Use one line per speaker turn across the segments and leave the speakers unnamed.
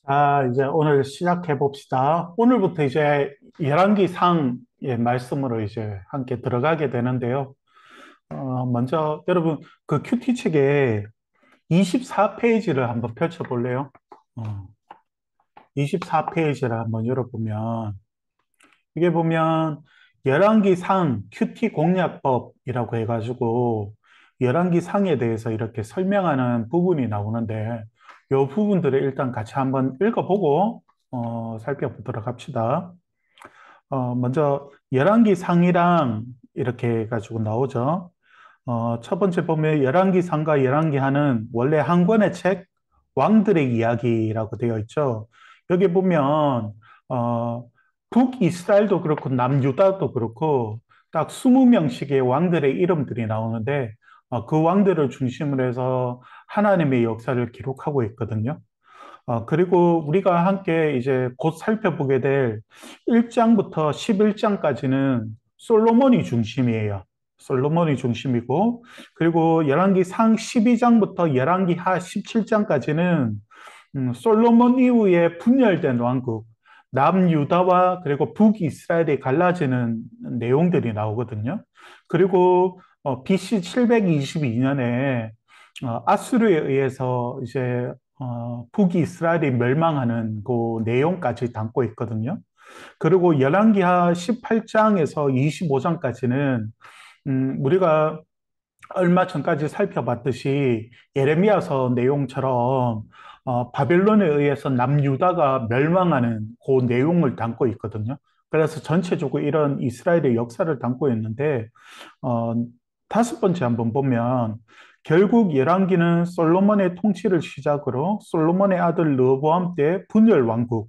자, 이제 오늘 시작해 봅시다. 오늘부터 이제 열왕기 상의 말씀으로 이제 함께 들어가게 되는데요. 먼저 여러분 그 큐티 책에 24페이지를 한번 펼쳐 볼래요? 24페이지를 한번 열어보면 이게 보면 열왕기 상 큐티 공략법이라고 해가지고 열왕기 상에 대해서 이렇게 설명하는 부분이 나오는데 이 부분들을 일단 같이 한번 읽어보고 살펴보도록 합시다. 먼저 열왕기 상이랑 이렇게 해가지고 나오죠. 첫 번째 보면 열왕기 상과 열왕기 하는 원래 한 권의 책 왕들의 이야기라고 되어 있죠. 여기 보면 어, 북이스라엘도 그렇고 남유다도 그렇고 딱 20명씩의 왕들의 이름들이 나오는데 그 왕들을 중심으로 해서 하나님의 역사를 기록하고 있거든요. 그리고 우리가 함께 이제 곧 살펴보게 될 1장부터 11장까지는 솔로몬이 중심이에요. 솔로몬이 중심이고, 그리고 열왕기 상 12장부터 열왕기 하 17장까지는 솔로몬 이후에 분열된 왕국, 남유다와 그리고 북이스라엘이 갈라지는 내용들이 나오거든요. 그리고 BC 722년에 아수르에 의해서 이제 북이스라엘이 멸망하는 그 내용까지 담고 있거든요. 그리고 열왕기하 18장에서 25장까지는 우리가 얼마 전까지 살펴봤듯이 예레미야서 내용처럼 바벨론에 의해서 남유다가 멸망하는 그 내용을 담고 있거든요. 그래서 전체적으로 이런 이스라엘의 역사를 담고 있는데 어, 다섯 번째 한번 보면 결국 열왕기는 솔로몬의 통치를 시작으로 솔로몬의 아들 르호보암 때 분열 왕국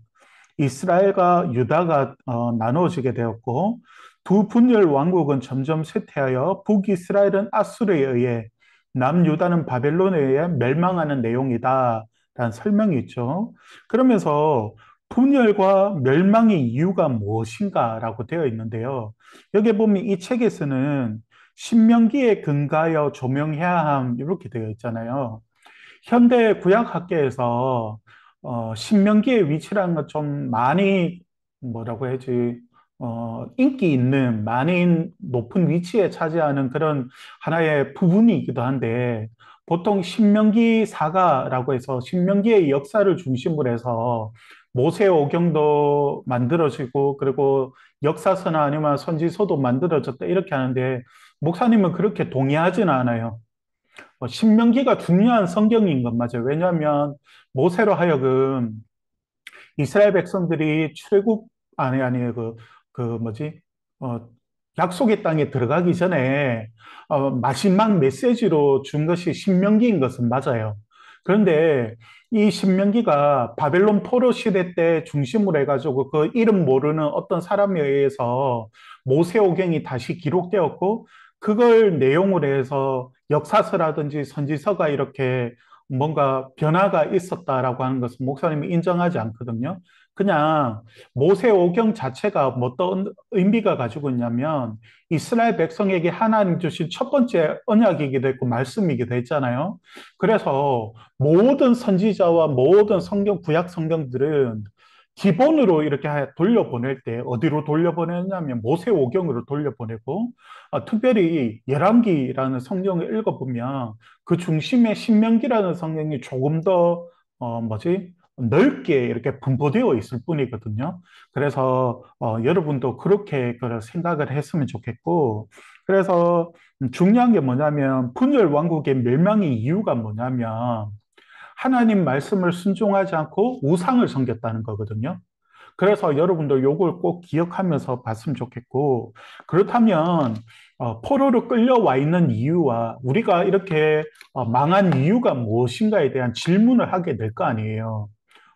이스라엘과 유다가 나누어지게 되었고 두 분열 왕국은 점점 쇠퇴하여 북이스라엘은 아수르에 의해 남유다는 바벨론에 의해 멸망하는 내용이다. 라는 설명이 있죠. 그러면서 분열과 멸망의 이유가 무엇인가라고 되어 있는데요. 여기 보면 이 책에서는 신명기에 근거하여 조명해야 함 이렇게 되어 있잖아요. 현대 구약학계에서 신명기의 위치라는 건 좀 많이 뭐라고 해야지 인기 있는 많이 높은 위치에 차지하는 그런 하나의 부분이기도 한데 보통 신명기 사가라고 해서 신명기의 역사를 중심으로 해서 모세오경도 만들어지고 그리고 역사서나 아니면 선지서도 만들어졌다 이렇게 하는데 목사님은 그렇게 동의하지는 않아요. 신명기가 중요한 성경인 건 맞아요. 왜냐하면 모세로 하여금 이스라엘 백성들이 출애굽 아니 그 뭐지 어 약속의 땅에 들어가기 전에 마지막 메시지로 준 것이 신명기인 것은 맞아요. 그런데 이 신명기가 바벨론 포로 시대 때 중심으로 해가지고 그 이름 모르는 어떤 사람에 의해서 모세오경이 다시 기록되었고 그걸 내용으로 해서 역사서라든지 선지서가 이렇게 뭔가 변화가 있었다라고 하는 것은 목사님이 인정하지 않거든요. 그냥 모세오경 자체가 뭐 어떤 의미가 가지고 있냐면 이스라엘 백성에게 하나님 주신 첫 번째 언약이기도 했고 말씀이기도 했잖아요. 그래서 모든 선지자와 모든 성경, 구약 성경들은 기본으로 이렇게 돌려보낼 때 어디로 돌려보냈냐면 모세오경으로 돌려보내고 특별히 열왕기라는 성경을 읽어보면 그 중심에 신명기라는 성경이 조금 더 뭐지? 넓게 이렇게 분포되어 있을 뿐이거든요. 그래서 여러분도 그렇게 그 생각을 했으면 좋겠고, 그래서 중요한 게 뭐냐면 분열 왕국의 멸망의 이유가 뭐냐면 하나님 말씀을 순종하지 않고 우상을 섬겼다는 거거든요. 그래서 여러분도 요걸 꼭 기억하면서 봤으면 좋겠고, 그렇다면, 포로로 끌려와 있는 이유와 우리가 이렇게 망한 이유가 무엇인가에 대한 질문을 하게 될 거 아니에요.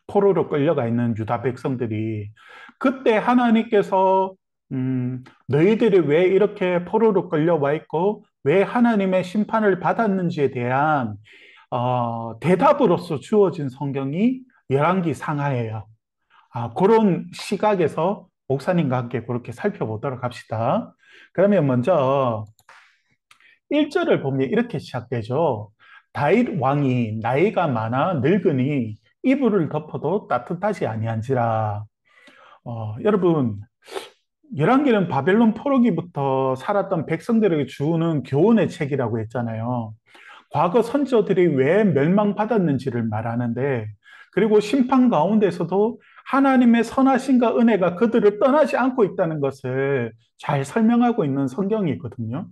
포로로 끌려가 있는 유다 백성들이. 그때 하나님께서, 너희들이 왜 이렇게 포로로 끌려와 있고, 왜 하나님의 심판을 받았는지에 대한 대답으로서 주어진 성경이 열왕기 상하예요. 그런 시각에서 목사님과 함께 그렇게 살펴보도록 합시다. 그러면 먼저 1절을 보면 이렇게 시작되죠. 다윗 왕이 나이가 많아 늙으니 이불을 덮어도 따뜻하지 아니한지라. 여러분, 열왕기는 바벨론 포로기부터 살았던 백성들에게 주는 교훈의 책이라고 했잖아요. 과거 선조들이 왜 멸망받았는지를 말하는데, 그리고 심판 가운데서도 하나님의 선하심과 은혜가 그들을 떠나지 않고 있다는 것을 잘 설명하고 있는 성경이 있거든요.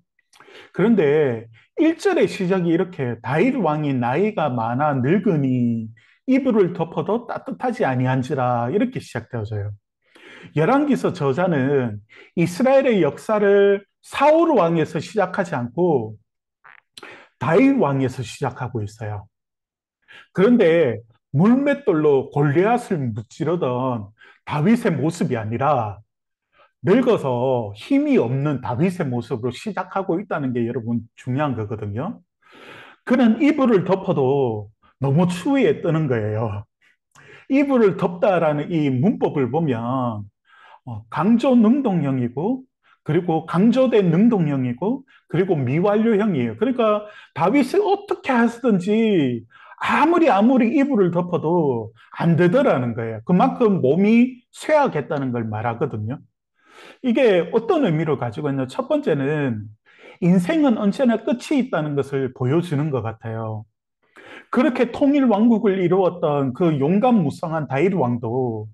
그런데 1절의 시작이 이렇게 다윗 왕이 나이가 많아 늙으니 이불을 덮어도 따뜻하지 아니한지라 이렇게 시작되어져요. 열왕기서 저자는 이스라엘의 역사를 사울 왕에서 시작하지 않고 다윗 왕에서 시작하고 있어요. 그런데 물맷돌로 골리앗을 무찌르던 다윗의 모습이 아니라 늙어서 힘이 없는 다윗의 모습으로 시작하고 있다는 게 여러분 중요한 거거든요. 그는 이불을 덮어도 너무 추위에 뜨는 거예요. 이불을 덮다라는 이 문법을 보면 강조 능동형이고 그리고 강조된 능동형이고 그리고 미완료형이에요. 그러니까 다윗이 어떻게 하든지 아무리 이불을 덮어도 안 되더라는 거예요. 그만큼 몸이 쇠하겠다는 걸 말하거든요. 이게 어떤 의미를 가지고 있냐? 첫 번째는 인생은 언제나 끝이 있다는 것을 보여주는 것 같아요. 그렇게 통일 왕국을 이루었던 그 용감무성한 다윗 왕도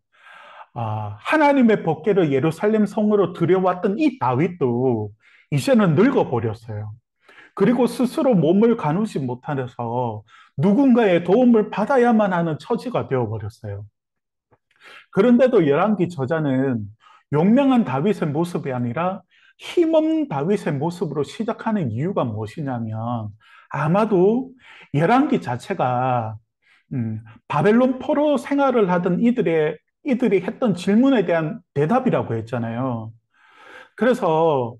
하나님의 법궤를 예루살렘 성으로 들여왔던 이 다윗도 이제는 늙어버렸어요. 그리고 스스로 몸을 가누지 못하면서 누군가의 도움을 받아야만 하는 처지가 되어버렸어요. 그런데도 열왕기 저자는 용맹한 다윗의 모습이 아니라 힘없는 다윗의 모습으로 시작하는 이유가 무엇이냐면 아마도 열왕기 자체가 바벨론 포로 생활을 하던 이들이 했던 질문에 대한 대답이라고 했잖아요. 그래서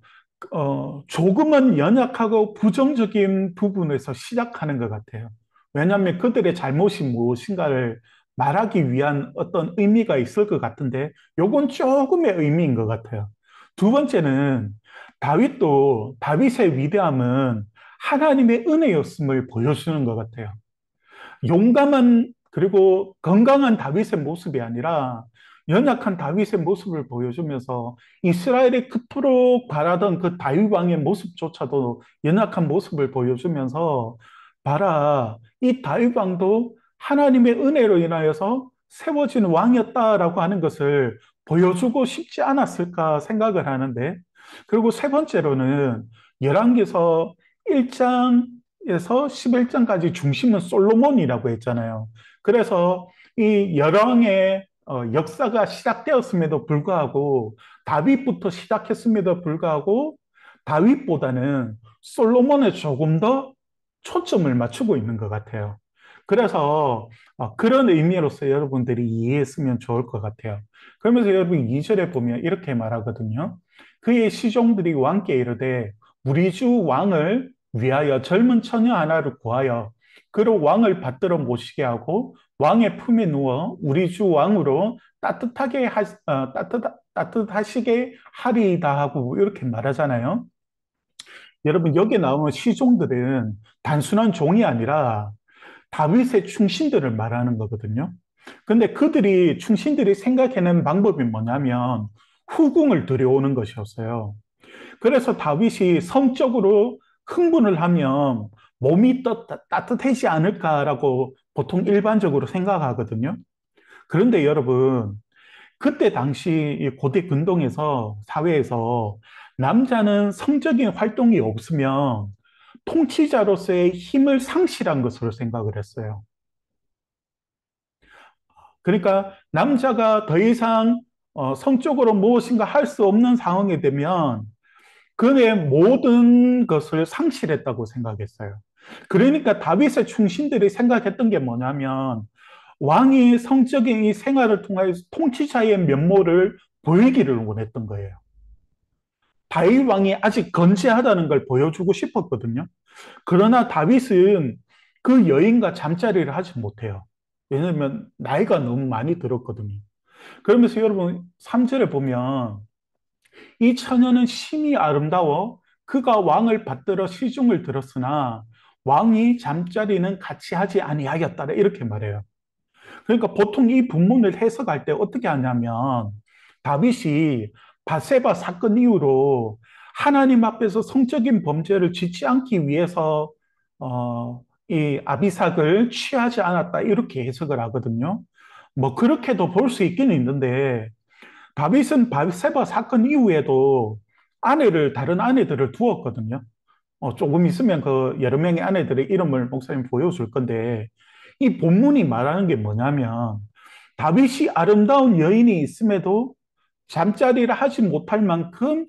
조금은 연약하고 부정적인 부분에서 시작하는 것 같아요. 왜냐하면 그들의 잘못이 무엇인가를 말하기 위한 어떤 의미가 있을 것 같은데, 요건 조금의 의미인 것 같아요. 두 번째는 다윗도 다윗의 위대함은 하나님의 은혜였음을 보여주는 것 같아요. 용감한 그리고 건강한 다윗의 모습이 아니라 연약한 다윗의 모습을 보여주면서 이스라엘이 그토록 바라던 그 다윗 왕의 모습조차도 연약한 모습을 보여주면서 봐라, 이 다윗 왕도 하나님의 은혜로 인하여서 세워진 왕이었다라고 하는 것을 보여주고 싶지 않았을까 생각을 하는데, 그리고 세 번째로는 열왕기서 1장에서 11장까지 중심은 솔로몬이라고 했잖아요. 그래서 이 열왕의 역사가 시작되었음에도 불구하고 다윗부터 시작했음에도 불구하고 다윗보다는 솔로몬에 조금 더 초점을 맞추고 있는 것 같아요. 그래서 그런 의미로서 여러분들이 이해했으면 좋을 것 같아요. 그러면서 여러분 2절에 보면 이렇게 말하거든요. 그의 시종들이 왕께 이르되 우리 주 왕을 위하여 젊은 처녀 하나를 구하여 그로 왕을 받들어 모시게 하고 왕의 품에 누워 우리 주 왕으로 따뜻하시게 하리이다 하고 이렇게 말하잖아요. 여러분 여기 나오는 시종들은 단순한 종이 아니라 다윗의 충신들을 말하는 거거든요. 근데 충신들이 생각해낸 방법이 뭐냐면 후궁을 들여오는 것이었어요. 그래서 다윗이 성적으로 흥분을 하면 몸이 따뜻하지 않을까라고 보통 일반적으로 생각하거든요. 그런데 여러분, 그때 당시 이 고대 근동에서, 사회에서 남자는 성적인 활동이 없으면 통치자로서의 힘을 상실한 것으로 생각을 했어요. 그러니까 남자가 더 이상 성적으로 무엇인가 할 수 없는 상황이 되면 그의 모든 것을 상실했다고 생각했어요. 그러니까 다윗의 충신들이 생각했던 게 뭐냐면 왕이 성적인 이 생활을 통해서 통치자의 면모를 보이기를 원했던 거예요. 다윗 왕이 아직 건재하다는 걸 보여주고 싶었거든요. 그러나 다윗은 그 여인과 잠자리를 하지 못해요. 왜냐하면 나이가 너무 많이 들었거든요. 그러면서 여러분 3절에 보면 이 처녀는 심히 아름다워 그가 왕을 받들어 시중을 들었으나 왕이 잠자리는 같이 하지 아니하였다 이렇게 말해요. 그러니까 보통 이 본문을 해석할 때 어떻게 하냐면 다윗이 바세바 사건 이후로 하나님 앞에서 성적인 범죄를 짓지 않기 위해서 이 아비삭을 취하지 않았다 이렇게 해석을 하거든요. 뭐 그렇게도 볼 수 있기는 있는데 다윗은 바세바 사건 이후에도 다른 아내들을 두었거든요. 조금 있으면 그 여러 명의 아내들의 이름을 목사님 보여줄 건데, 이 본문이 말하는 게 뭐냐면, 다윗이 아름다운 여인이 있음에도 잠자리를 하지 못할 만큼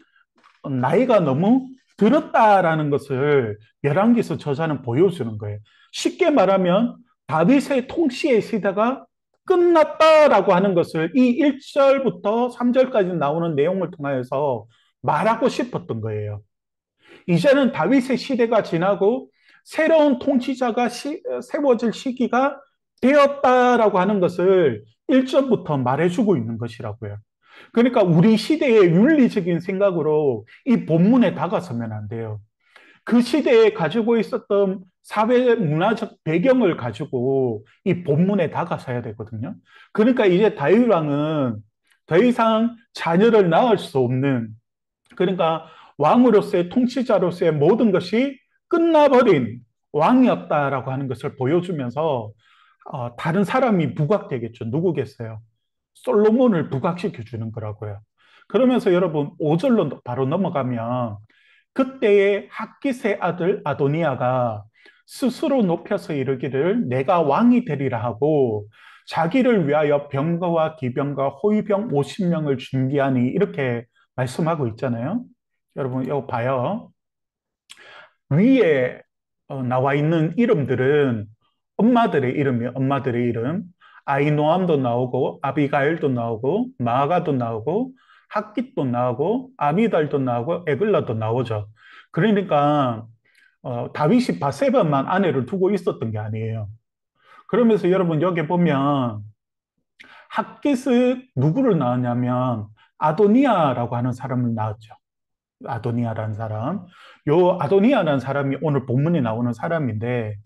나이가 너무 들었다라는 것을 열왕기서 저자는 보여주는 거예요. 쉽게 말하면 다윗의 통치의 시대가 끝났다라고 하는 것을 이 1절부터 3절까지 나오는 내용을 통하여서 말하고 싶었던 거예요. 이제는 다윗의 시대가 지나고 새로운 통치자가 세워질 시기가 되었다라고 하는 것을 1절부터 말해주고 있는 것이라고요. 그러니까 우리 시대의 윤리적인 생각으로 이 본문에 다가서면 안 돼요. 그 시대에 가지고 있었던 사회 문화적 배경을 가지고 이 본문에 다가서야 되거든요. 그러니까 이제 다윗 왕은 더 이상 자녀를 낳을 수 없는, 그러니까 왕으로서의 통치자로서의 모든 것이 끝나버린 왕이었다라고 하는 것을 보여주면서 다른 사람이 부각되겠죠. 누구겠어요? 솔로몬을 부각시켜 주는 거라고요. 그러면서 여러분 5절로 바로 넘어가면 그때의 핫깃의 아들 아도니아가 스스로 높여서 이르기를 내가 왕이 되리라 하고 자기를 위하여 병거와 기병과 호위병 50명을 준비하니 이렇게 말씀하고 있잖아요. 여러분 이거 봐요. 위에 나와 있는 이름들은 엄마들의 이름이에요. 엄마들의 이름. 아이노암도 나오고 아비가일도 나오고 마아가도 나오고 핫깃도 나오고 아미달도 나오고 에글라도 나오죠. 그러니까 다윗이 바세바만 아내를 두고 있었던 게 아니에요. 그러면서 여러분 여기 보면 핫깃은 누구를 낳았냐면 아도니아라고 하는 사람을 낳았죠. 아도니아라는 사람. 요 아도니아라는 사람이 오늘 본문에 나오는 사람인데,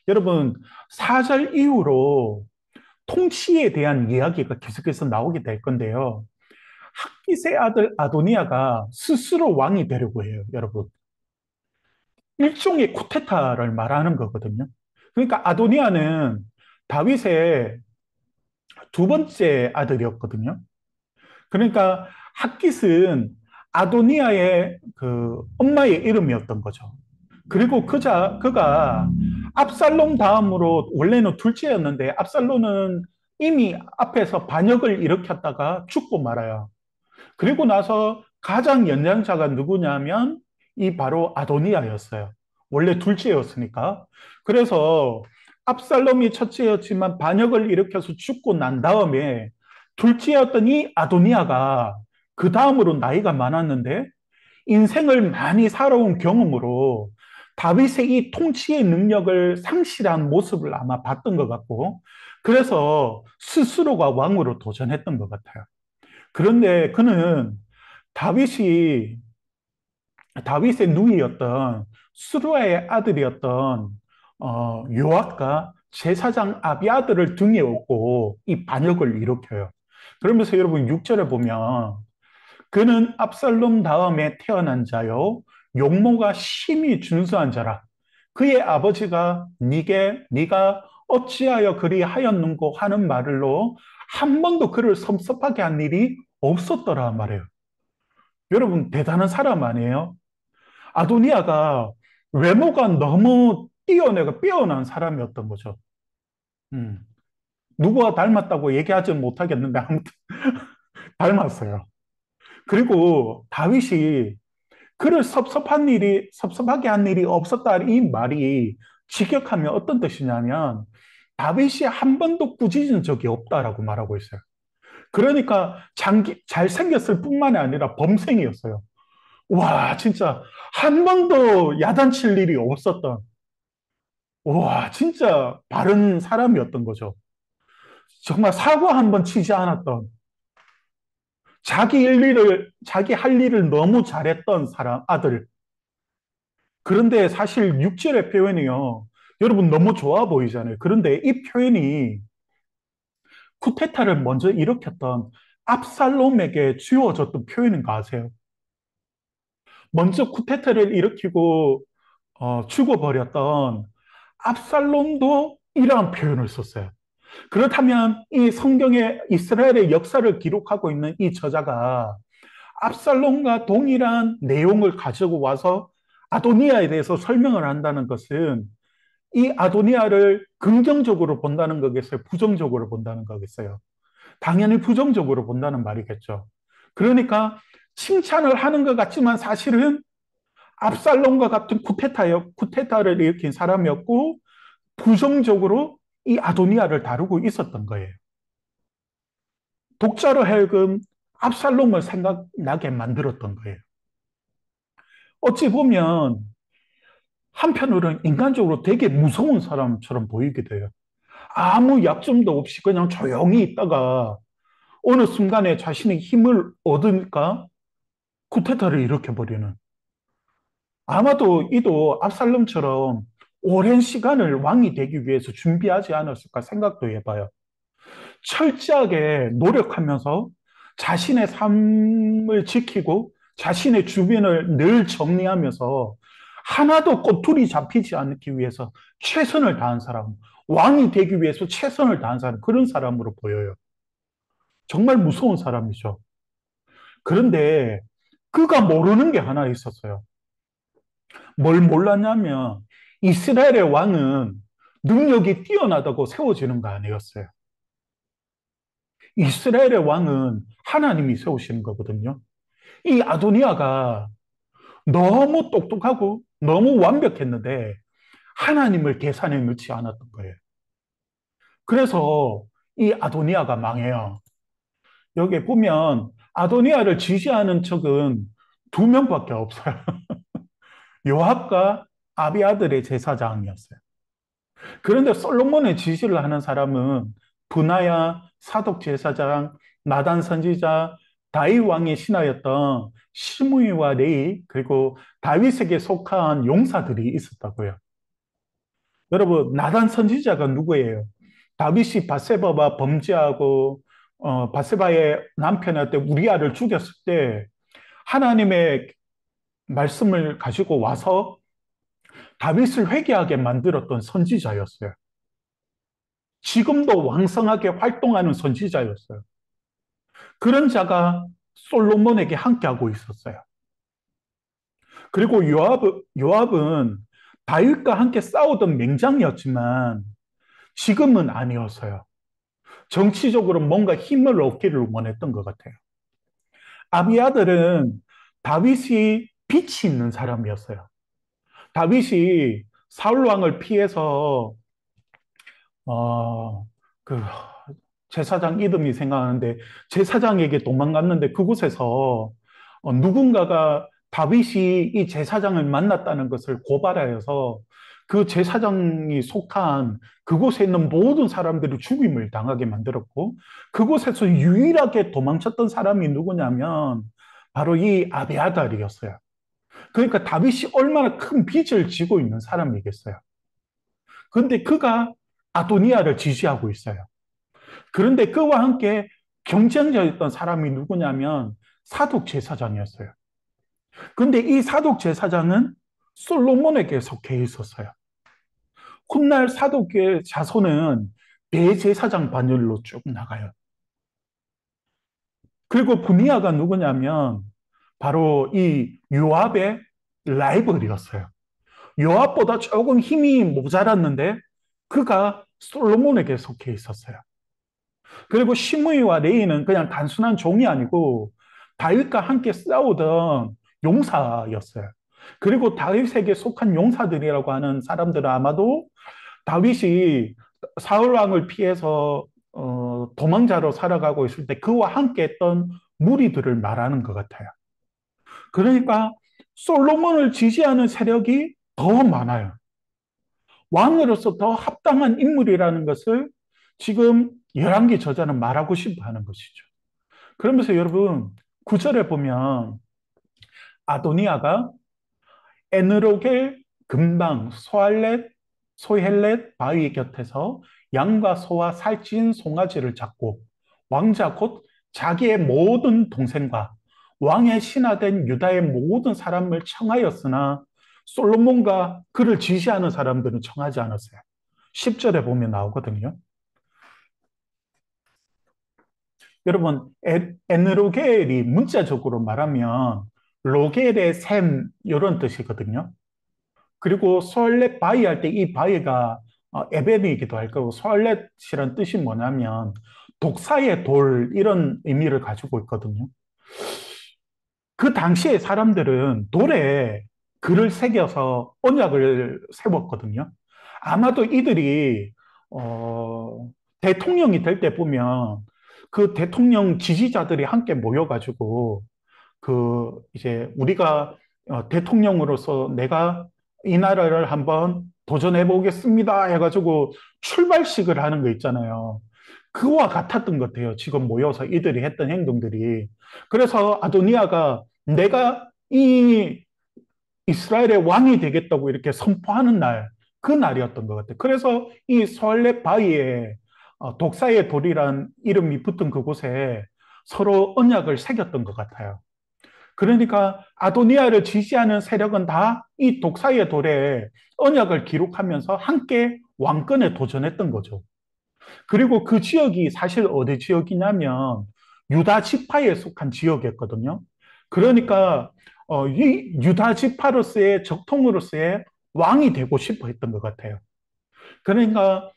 여러분, 4절 이후로 통치에 대한 이야기가 계속해서 나오게 될 건데요. 핫깃의 아들 아도니아가 스스로 왕이 되려고 해요, 여러분. 일종의 쿠데타를 말하는 거거든요. 그러니까 아도니아는 다윗의 두 번째 아들이었거든요. 그러니까 핫깃은 아도니아의 그 엄마의 이름이었던 거죠. 그리고 그가 압살롬 다음으로 원래는 둘째였는데 압살롬은 이미 앞에서 반역을 일으켰다가 죽고 말아요. 그리고 나서 가장 연장자가 누구냐면 이 바로 아도니아였어요. 원래 둘째였으니까. 그래서 압살롬이 첫째였지만 반역을 일으켜서 죽고 난 다음에 둘째였던 이 아도니아가 그 다음으로 나이가 많았는데 인생을 많이 살아온 경험으로 다윗의 이 통치의 능력을 상실한 모습을 아마 봤던 것 같고 그래서 스스로가 왕으로 도전했던 것 같아요. 그런데 그는 다윗이 다윗의 누이였던 수루아의 아들이었던 요압과 제사장 아비아들을 등에 업고 이 반역을 일으켜요. 그러면서 여러분 6절에 보면 그는 압살롬 다음에 태어난 자요 용모가 심히 준수한 자라. 그의 아버지가 네가 어찌하여 그리 하였는고 하는 말로 한 번도 그를 섭섭하게 한 일이 없었더라 말이에요. 여러분 대단한 사람 아니에요? 아도니아가 외모가 너무 뛰어내고 빼어난 사람이었던 거죠. 음. 누구와 닮았다고 얘기하지 못하겠는데 아무튼 닮았어요. 그리고 다윗이 그를 섭섭하게 한 일이 없었다 이 말이 직역하면 어떤 뜻이냐면 다윗이 한 번도 꾸짖은 적이 없다라고 말하고 있어요. 그러니까 잘생겼을 뿐만이 아니라 범생이었어요. 와, 진짜 한 번도 야단칠 일이 없었던, 와, 진짜 바른 사람이었던 거죠. 정말 사고 한 번 치지 않았던, 자기 할 일을 너무 잘했던 사람, 아들. 그런데 사실 육절의 표현이요. 여러분 너무 좋아 보이잖아요. 그런데 이 표현이 쿠데타를 먼저 일으켰던 압살롬에게 주어졌던 표현인 거 아세요? 먼저 쿠데타를 일으키고 죽어버렸던 압살롬도 이러한 표현을 썼어요. 그렇다면 이 성경의 이스라엘의 역사를 기록하고 있는 이 저자가 압살롬과 동일한 내용을 가지고 와서 아도니아에 대해서 설명을 한다는 것은 이 아도니아를 긍정적으로 본다는 거겠어요? 부정적으로 본다는 거겠어요? 당연히 부정적으로 본다는 말이겠죠. 그러니까 칭찬을 하는 것 같지만 사실은 압살롬과 같은 쿠데타를 일으킨 사람이었고 부정적으로 이 아도니아를 다루고 있었던 거예요. 독자로 하여금 압살롬을 생각나게 만들었던 거예요. 어찌 보면 한편으로는 인간적으로 되게 무서운 사람처럼 보이기도 해요. 아무 약점도 없이 그냥 조용히 있다가 어느 순간에 자신의 힘을 얻으니까 쿠데타를 일으켜버리는. 아마도 이도 압살롬처럼 오랜 시간을 왕이 되기 위해서 준비하지 않았을까 생각도 해봐요. 철저하게 노력하면서 자신의 삶을 지키고 자신의 주변을 늘 정리하면서 하나도 꼬투리 잡히지 않기 위해서 최선을 다한 사람, 왕이 되기 위해서 최선을 다한 사람, 그런 사람으로 보여요. 정말 무서운 사람이죠. 그런데 그가 모르는 게 하나 있었어요. 뭘 몰랐냐면 이스라엘의 왕은 능력이 뛰어나다고 세워지는 거 아니었어요. 이스라엘의 왕은 하나님이 세우시는 거거든요. 이 아도니아가 너무 똑똑하고 너무 완벽했는데 하나님을 계산에 넣지 않았던 거예요. 그래서 이 아도니아가 망해요. 여기 보면 아도니아를 지지하는 척은 두 명밖에 없어요. 요압과 아비아들의 제사장이었어요. 그런데 솔로몬의 지시를 하는 사람은 분하야, 사독 제사장, 나단 선지자, 다윗 왕의 신하였던 시므이와 레이, 그리고 다윗에게 속한 용사들이 있었다고요. 여러분, 나단 선지자가 누구예요? 다윗이 바세바와 범죄하고 바세바의 남편한테 우리아를 죽였을 때 하나님의 말씀을 가지고 와서 다윗을 회개하게 만들었던 선지자였어요. 지금도 왕성하게 활동하는 선지자였어요. 그런 자가 솔로몬에게 함께하고 있었어요. 그리고 요압은 다윗과 함께 싸우던 맹장이었지만 지금은 아니었어요. 정치적으로 뭔가 힘을 얻기를 원했던 것 같아요. 아비아들은 다윗이 빛이 있는 사람이었어요. 다윗이 사울 왕을 피해서 그 제사장 이름이 생각하는데 제사장에게 도망갔는데 그곳에서 누군가가 다윗이 이 제사장을 만났다는 것을 고발하여서 그 제사장이 속한 그곳에 있는 모든 사람들이 죽임을 당하게 만들었고 그곳에서 유일하게 도망쳤던 사람이 누구냐면 바로 이 아비아달이었어요. 그러니까 다윗이 얼마나 큰 빚을 지고 있는 사람이겠어요. 그런데 그가 아도니아를 지지하고 있어요. 그런데 그와 함께 경쟁자였던 사람이 누구냐면 사독 제사장이었어요. 그런데 이 사독 제사장은 솔로몬에게 속해 있었어요. 훗날 사독의 자손은 대제사장 반열로 쭉 나가요. 그리고 분이아가 누구냐면 바로 이 요압의 라이벌이었어요. 요압보다 조금 힘이 모자랐는데 그가 솔로몬에게 속해 있었어요. 그리고 시므이와 레이는 그냥 단순한 종이 아니고 다윗과 함께 싸우던 용사였어요. 그리고 다윗에게 속한 용사들이라고 하는 사람들은 아마도 다윗이 사울 왕을 피해서 도망자로 살아가고 있을 때 그와 함께 했던 무리들을 말하는 것 같아요. 그러니까 솔로몬을 지지하는 세력이 더 많아요. 왕으로서 더 합당한 인물이라는 것을 지금 열왕기 저자는 말하고 싶어 하는 것이죠. 그러면서 여러분, 구절에 보면 아도니아가 에느로겔 근방 소헬렛 바위 곁에서 양과 소와 살찐 송아지를 잡고 왕자 곧 자기의 모든 동생과 왕의 신하된 유다의 모든 사람을 청하였으나 솔로몬과 그를 지시하는 사람들은 청하지 않았어요. 10절에 보면 나오거든요. 여러분, 에느로겔이 문자적으로 말하면 로겔의 샘 이런 뜻이거든요. 그리고 소알렛 바위 할 때 이 바위가 에벤이기도 할 거고 소알렛이란 뜻이 뭐냐면 독사의 돌 이런 의미를 가지고 있거든요. 그 당시에 사람들은 돌에 글을 새겨서 언약을 세웠거든요. 아마도 이들이 대통령이 될 때 보면 그 대통령 지지자들이 함께 모여가지고 이제 우리가 대통령으로서 내가 이 나라를 한번 도전해 보겠습니다 해가지고 출발식을 하는 거 있잖아요. 그와 같았던 것 같아요. 지금 모여서 이들이 했던 행동들이. 그래서 아도니아가 내가 이 이스라엘의 왕이 되겠다고 이렇게 선포하는 날, 그 날이었던 것 같아요. 그래서 이 소알렛 바위에 독사의 돌이란 이름이 붙은 그곳에 서로 언약을 새겼던 것 같아요. 그러니까 아도니아를 지지하는 세력은 다 이 독사의 돌에 언약을 기록하면서 함께 왕권에 도전했던 거죠. 그리고 그 지역이 사실 어디 지역이냐면 유다 지파에 속한 지역이었거든요. 그러니까 이 유다 지파로서의 적통으로서의 왕이 되고 싶어 했던 것 같아요. 그러니까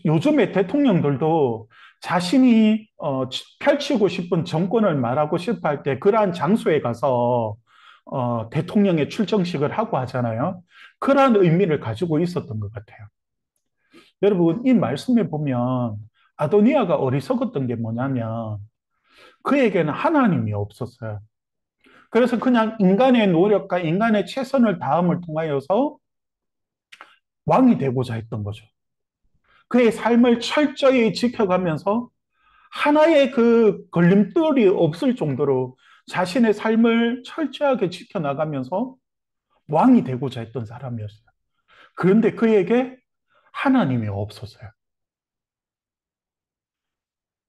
요즘에 대통령들도 자신이 펼치고 싶은 정권을 말하고 싶어 할 때 그러한 장소에 가서 대통령의 출정식을 하고 하잖아요. 그러한 의미를 가지고 있었던 것 같아요. 여러분, 이 말씀에 보면 아도니아가 어리석었던 게 뭐냐면 그에게는 하나님이 없었어요. 그래서 그냥 인간의 노력과 인간의 최선을 다함을 통하여서 왕이 되고자 했던 거죠. 그의 삶을 철저히 지켜가면서 하나의 그 걸림돌이 없을 정도로 자신의 삶을 철저하게 지켜나가면서 왕이 되고자 했던 사람이었어요. 그런데 그에게 하나님이 없었어요.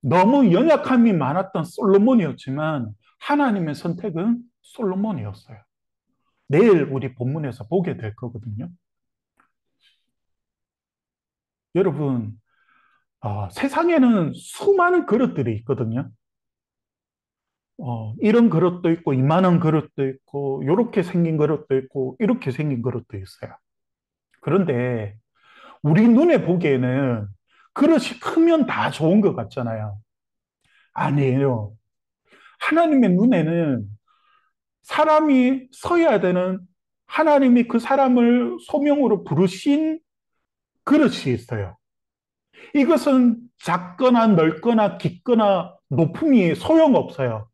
너무 연약함이 많았던 솔로몬이었지만 하나님의 선택은 솔로몬이었어요. 내일 우리 본문에서 보게 될 거거든요. 여러분, 세상에는 수많은 그릇들이 있거든요. 이런 그릇도 있고, 이만한 그릇도 있고, 이렇게 생긴 그릇도 있고, 이렇게 생긴 그릇도 있어요. 그런데 우리 눈에 보기에는 그릇이 크면 다 좋은 것 같잖아요. 아니에요. 하나님의 눈에는 사람이 서야 되는 하나님이 그 사람을 소명으로 부르신 그릇이 있어요. 이것은 작거나 넓거나 깊거나 높음이 소용없어요.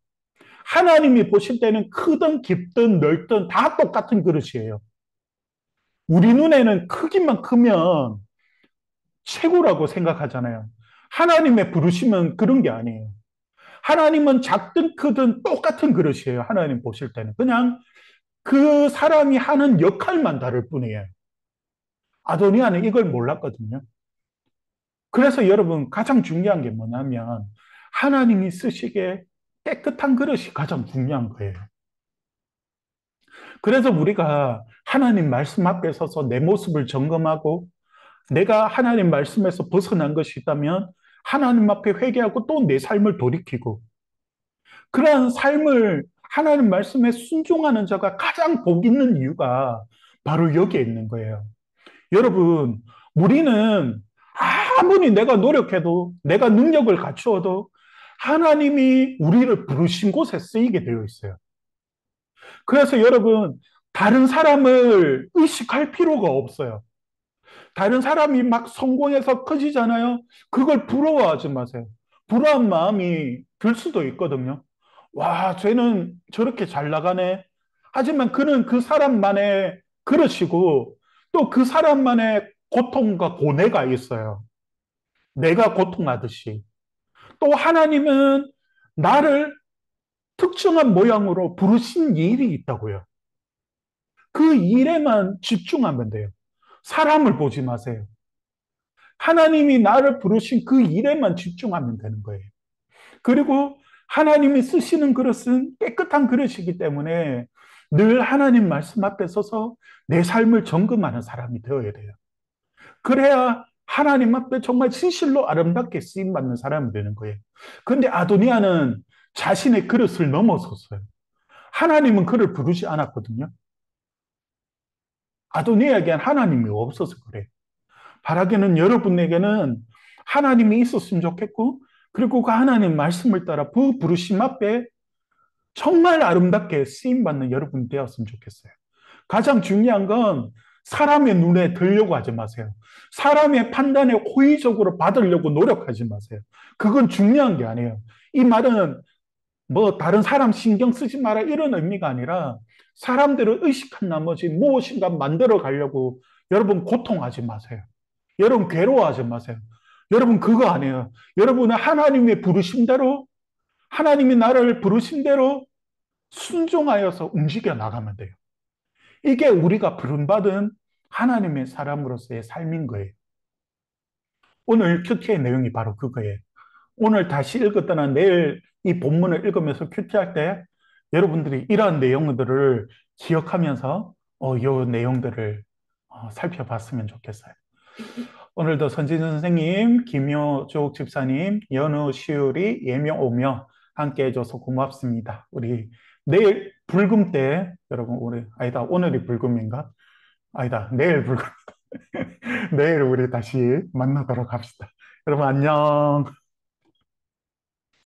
하나님이 보실 때는 크든 깊든 넓든 다 똑같은 그릇이에요. 우리 눈에는 크기만 크면 최고라고 생각하잖아요. 하나님의 부르심은 그런 게 아니에요. 하나님은 작든 크든 똑같은 그릇이에요. 하나님 보실 때는. 그냥 그 사람이 하는 역할만 다를 뿐이에요. 아도니아는 이걸 몰랐거든요. 그래서 여러분 가장 중요한 게 뭐냐면 하나님이 쓰시기에 깨끗한 그릇이 가장 중요한 거예요. 그래서 우리가 하나님 말씀 앞에 서서 내 모습을 점검하고 내가 하나님 말씀에서 벗어난 것이 있다면 하나님 앞에 회개하고 또 내 삶을 돌이키고 그러한 삶을 하나님 말씀에 순종하는 자가 가장 복 있는 이유가 바로 여기에 있는 거예요. 여러분, 우리는 아무리 내가 노력해도 내가 능력을 갖추어도 하나님이 우리를 부르신 곳에 쓰이게 되어 있어요. 그래서 여러분, 다른 사람을 의식할 필요가 없어요. 다른 사람이 막 성공해서 커지잖아요. 그걸 부러워하지 마세요. 부러운 마음이 들 수도 있거든요. 와, 쟤는 저렇게 잘 나가네. 하지만 그는 그 사람만의 그릇이고 또 그 사람만의 고통과 고뇌가 있어요. 내가 고통하듯이. 또 하나님은 나를 특정한 모양으로 부르신 일이 있다고요. 그 일에만 집중하면 돼요. 사람을 보지 마세요. 하나님이 나를 부르신 그 일에만 집중하면 되는 거예요. 그리고 하나님이 쓰시는 그릇은 깨끗한 그릇이기 때문에 늘 하나님 말씀 앞에 서서 내 삶을 점검하는 사람이 되어야 돼요. 그래야 하나님 앞에 정말 진실로 아름답게 쓰임받는 사람이 되는 거예요. 그런데 아도니아는 자신의 그릇을 넘어섰어요. 하나님은 그를 부르지 않았거든요. 아도니아에겐 하나님이 없어서 그래요. 바라기는 여러분에게는 하나님이 있었으면 좋겠고, 그리고 그 하나님 말씀을 따라 그 부르심 앞에 정말 아름답게 쓰임받는 여러분이 되었으면 좋겠어요. 가장 중요한 건 사람의 눈에 들려고 하지 마세요. 사람의 판단에 호의적으로 받으려고 노력하지 마세요. 그건 중요한 게 아니에요. 이 말은 뭐 다른 사람 신경 쓰지 마라 이런 의미가 아니라 사람들을 의식한 나머지 무엇인가 만들어 가려고 여러분 고통하지 마세요. 여러분 괴로워하지 마세요. 여러분 그거 아니에요. 여러분은 하나님의 부르심대로 하나님이 나를 부르신 대로 순종하여서 움직여 나가면 돼요. 이게 우리가 부름받은 하나님의 사람으로서의 삶인 거예요. 오늘 큐티의 내용이 바로 그거예요. 오늘 다시 읽었거나 내일 이 본문을 읽으면서 큐티할 때 여러분들이 이러한 내용들을 기억하면서 이 내용들을 살펴봤으면 좋겠어요. 오늘도 선진 선생님, 김효족 집사님, 연우, 시우리, 예명, 오며 함께 해줘서 고맙습니다. 우리 내일 불금 때 여러분 아니다 오늘이 불금인가? 아니다 내일 불금 내일 우리 다시 만나도록 합시다. 여러분 안녕.